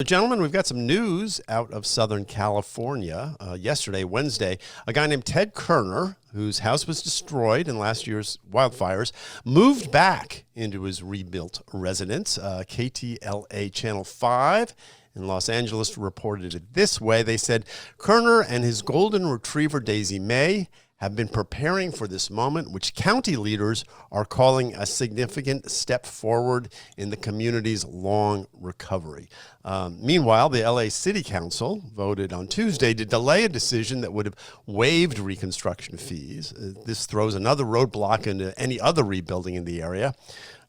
Gentlemen, we've got some news out of Southern California. Yesterday, Wednesday, a guy named Ted Kerner, whose house was destroyed in last year's wildfires, moved back into his rebuilt residence. KTLA Channel 5 in Los Angeles reported it this way. They said Kerner and his golden retriever, Daisy May, have been preparing for this moment, which county leaders are calling a significant step forward in the community's long recovery. Meanwhile, the LA City Council voted on Tuesday to delay a decision that would have waived reconstruction fees. This throws another roadblock into any other rebuilding in the area.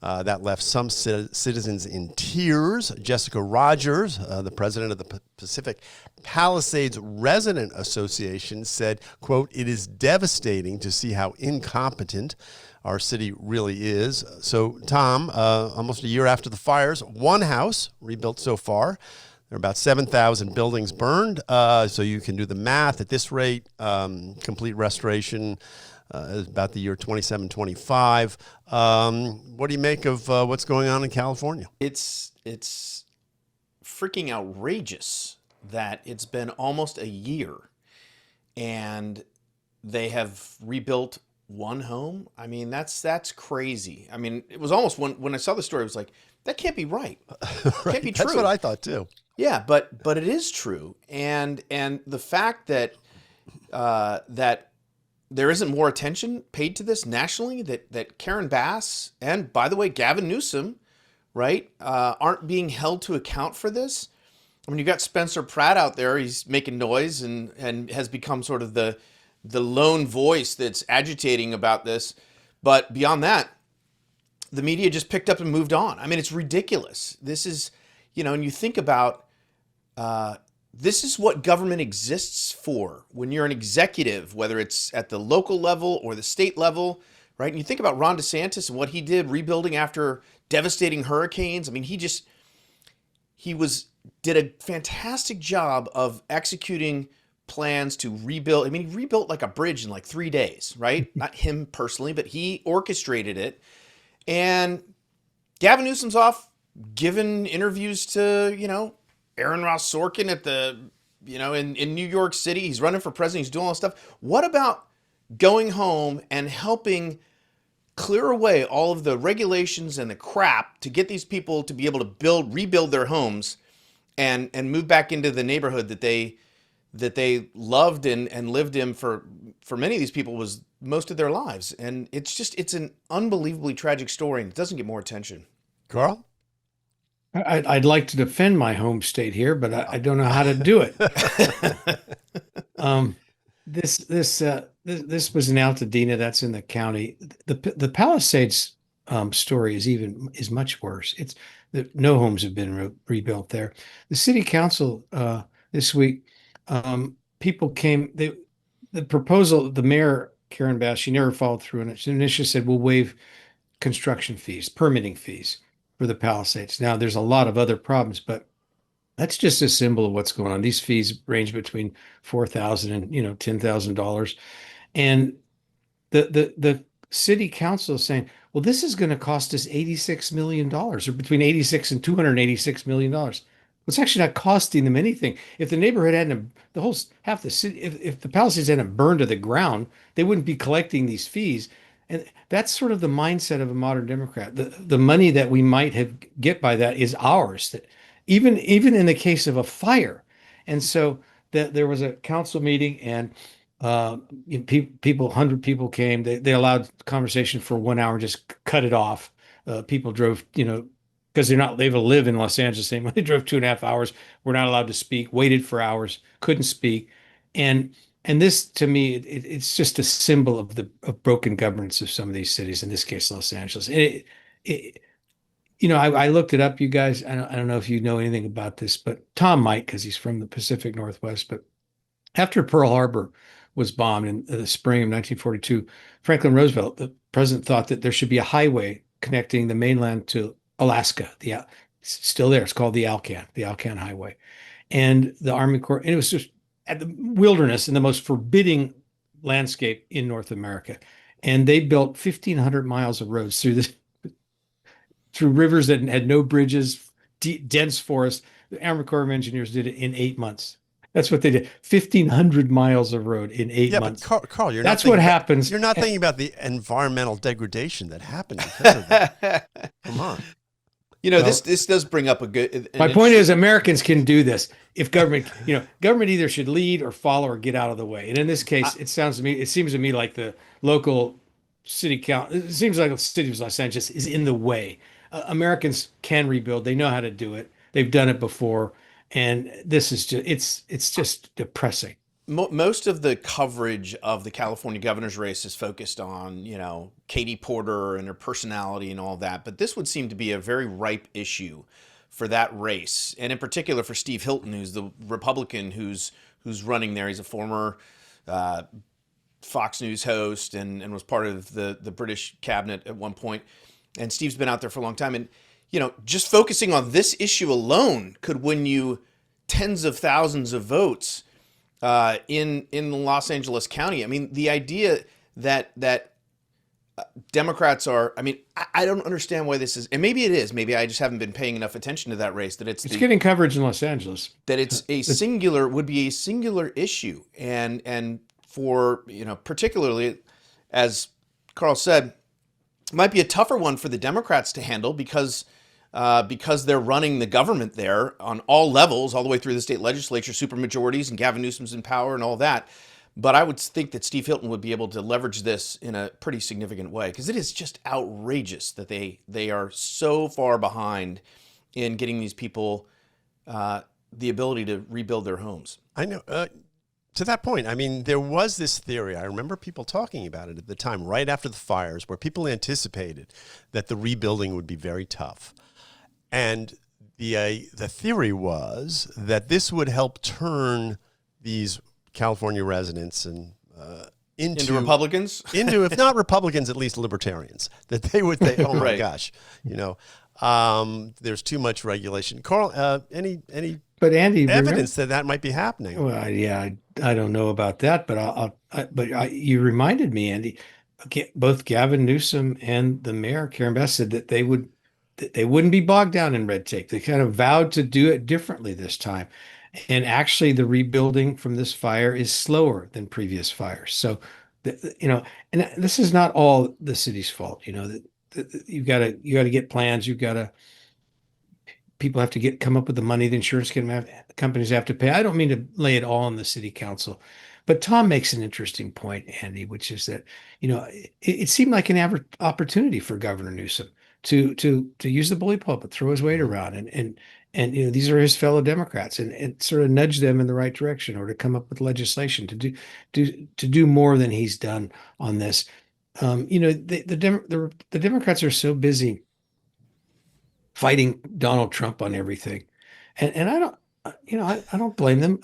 That left some citizens in tears. Jessica Rogers, the president of the Pacific Palisades Resident Association, said, quote, "It is devastating to see how incompetent our city really is." So, Tom, almost a year after the fires, one house rebuilt so far. There are about 7,000 buildings burned, so you can do the math. At this rate, complete restoration is about the year 27-25. What do you make of what's going on in California? It's freaking outrageous that it's been almost a year and they have rebuilt one home. I mean, that's crazy. I mean, it was almost when I saw the story, I was like, that can't be right. Right. Can't be true. That's what I thought too. Yeah, but it is true. And the fact that that there isn't more attention paid to this nationally, that Karen Bass and, by the way, Gavin Newsom, right, aren't being held to account for this. I mean, you got Spencer Pratt out there. He's making noise and has become sort of the lone voice that's agitating about this. But beyond that, the media just picked up and moved on. I mean, it's ridiculous. This is, and you think about this is what government exists for when you're an executive, whether it's at the local level or the state level, right? And you think about Ron DeSantis and what he did rebuilding after devastating hurricanes. I mean, he did a fantastic job of executing plans to rebuild. I mean, he rebuilt like a bridge in like 3 days, right? Not him personally, but he orchestrated it. And Gavin Newsom's off giving interviews to, Aaron Ross Sorkin at in New York City. He's running for president. He's doing all this stuff. What about going home and helping clear away all of the regulations and the crap to get these people to be able to rebuild their homes and move back into the neighborhood that they loved and lived in for many of these people was most of their lives. And it's an unbelievably tragic story, and it doesn't get more attention. Carl? I'd like to defend my home state here, but I don't know how to do it. This was in Altadena. That's in the county. The Palisades story is much worse. No homes have been rebuilt there. The city council this week, people came. The proposal, the mayor Karen Bass, she never followed through on it. She initially said we'll waive construction fees, permitting fees for the Palisades. Now, there's a lot of other problems, but that's just a symbol of what's going on. These fees range between $4,000 and $10,000, and the city council is saying, well, this is going to cost us $86 million, or between 86 and $286 million. It's actually not costing them anything. If the neighborhood hadn't, half the city, if the Palisades hadn't burned to the ground, they wouldn't be collecting these fees. And that's sort of the mindset of a modern Democrat. The money that we might get by that is ours. That even in the case of a fire. And so there was a council meeting, and 100 people came. They allowed conversation for 1 hour, just cut it off. People drove, because they live in Los Angeles. They drove 2.5 hours. Were not allowed to speak. Waited for hours. Couldn't speak. And this, to me, it's just a symbol of broken governance of some of these cities. In this case, Los Angeles. I looked it up, you guys. I don't know if you know anything about this, but Tom might, because he's from the Pacific Northwest. But after Pearl Harbor was bombed in the spring of 1942, Franklin Roosevelt, the president, thought that there should be a highway connecting the mainland to Alaska. It's still there. It's called the Alcan Highway. And the Army Corps, and it was just at the wilderness in the most forbidding landscape in North America. And they built 1,500 miles of roads through rivers that had no bridges, dense forest. The Army Corps of Engineers did it in 8 months. That's what they did. 1,500 miles of road in 8 months. But Carl, That's what happens. You're not thinking about the environmental degradation that happened because of that. Come on. This does bring up a good. My point is, Americans can do this if government either should lead or follow or get out of the way. And in this case, it seems to me like the local city council. It seems like the city of Los Angeles is in the way. Americans can rebuild. They know how to do it. They've done it before, and this is it's just depressing. Most of the coverage of the California governor's race is focused on, Katie Porter and her personality and all that. But this would seem to be a very ripe issue for that race. And in particular for Steve Hilton, who's the Republican who's running there. He's a former Fox News host and was part of the British cabinet at one point. And Steve's been out there for a long time. And, just focusing on this issue alone could win you tens of thousands of votes in Los Angeles County. I mean, the idea that Democrats are, I don't understand why this is, and maybe it is, maybe I just haven't been paying enough attention to that race, that it's getting coverage in Los Angeles. That it's would be a singular issue. And for, particularly, as Carl said, it might be a tougher one for the Democrats to handle because they're running the government there on all levels, all the way through the state legislature, supermajorities, and Gavin Newsom's in power and all that. But I would think that Steve Hilton would be able to leverage this in a pretty significant way, because it is just outrageous that they are so far behind in getting these people the ability to rebuild their homes. I know. To that point, there was this theory. I remember people talking about it at the time, right after the fires, where people anticipated that the rebuilding would be very tough. And the theory was that this would help turn these California residents into Republicans, if not Republicans, at least libertarians. That they would think, oh my right. gosh, there's too much regulation. Carl, any but Andy, evidence that might be happening? Well, yeah, I don't know about that, but you reminded me, Andy. Both Gavin Newsom and the mayor Karen Bass said that they wouldn't be bogged down in red tape. They kind of vowed to do it differently this time. And actually, the rebuilding from this fire is slower than previous fires. So, and this is not all the city's fault. You've got to get plans. People have to come up with the money. The insurance companies have to pay. I don't mean to lay it all on the city council, but Tom makes an interesting point, Andy, which is that it seemed like an opportunity for Governor Newsom to use the bully pulpit, throw his weight around, and these are his fellow Democrats, and sort of nudge them in the right direction, or to come up with legislation to do more than he's done on this. The Democrats are so busy fighting Donald Trump on everything, and I don't blame them.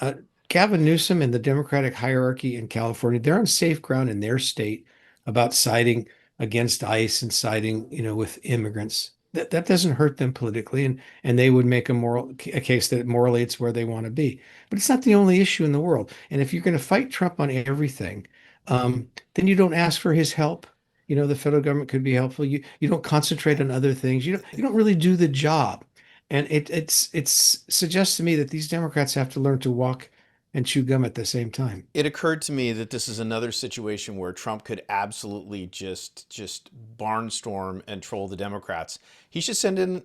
Gavin Newsom and the Democratic hierarchy in California, they're on safe ground in their state about siding against ICE and siding, with immigrants. That doesn't hurt them politically, and they would make a case that morally it's where they want to be. But it's not the only issue in the world. And if you're going to fight Trump on everything, then you don't ask for his help. The federal government could be helpful. You don't concentrate on other things. You don't really do the job. And it suggests to me that these Democrats have to learn to walk and chew gum at the same time. It occurred to me that this is another situation where Trump could absolutely just barnstorm and troll the Democrats. He should send in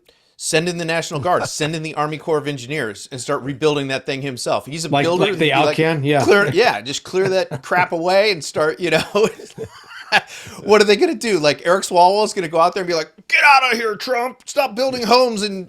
the National Guard, send in the Army Corps of Engineers, and start rebuilding that thing himself. He's a builder. Like the Alcan, just clear that crap away and start, What are they going to do? Like Eric Swalwell is going to go out there and be like, "Get out of here, Trump! Stop building homes in,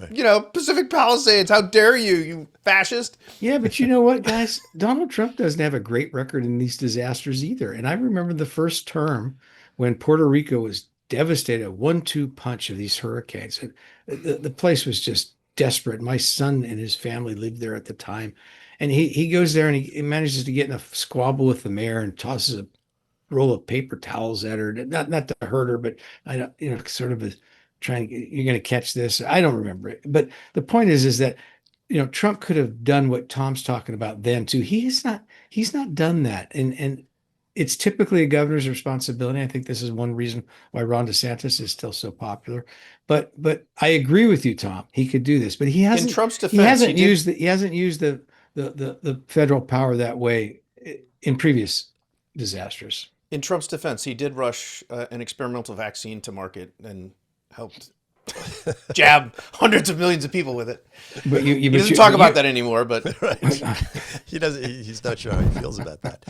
Pacific Palisades. How dare you, you fascist!" Yeah, but you know what, guys? Donald Trump doesn't have a great record in these disasters either. And I remember the first term when Puerto Rico was devastated, a 1-2 punch of these hurricanes. And the place was just desperate. My son and his family lived there at the time, and he goes there and he manages to get in a squabble with the mayor and tosses a roll of paper towels at her, not to hurt her, but sort of you're going to catch this. I don't remember it, but the point is that Trump could have done what Tom's talking about then too. He's not done that, and it's typically a governor's responsibility. I think this is one reason why Ron DeSantis is still so popular. But I agree with you, Tom. He could do this, but he hasn't. In Trump's defense, he hasn't used the federal power that way in previous disasters. In Trump's defense, he did rush an experimental vaccine to market and helped jab hundreds of millions of people with it. But he doesn't talk about that anymore. But Right. He doesn't. He's not sure how he feels about that.